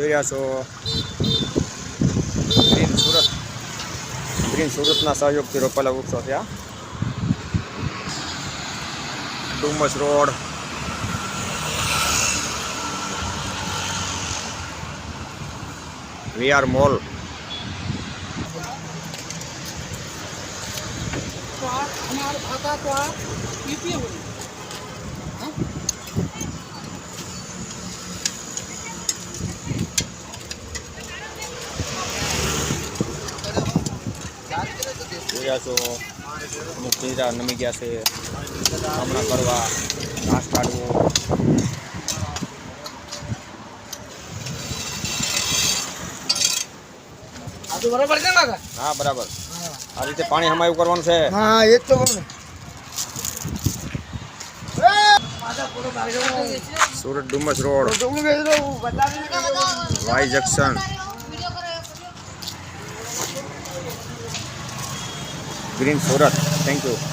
જોઈ રહ્યા છો ગ્રીન સુરતના સહયોગથી રોપાયેલા વૃક્ષો છે આ ડુમસ રોડ VR મોલ જોયા છો અમુક પિંજરા નમી ગયા છે હમણાં કરવા ઘાસ કાઢવું બરાબર છે ને? હા બરાબર આ રીતે પાણી હમાયું કરવાનું છે હા એ તો Surat Dumas road Y junction green Surat thank you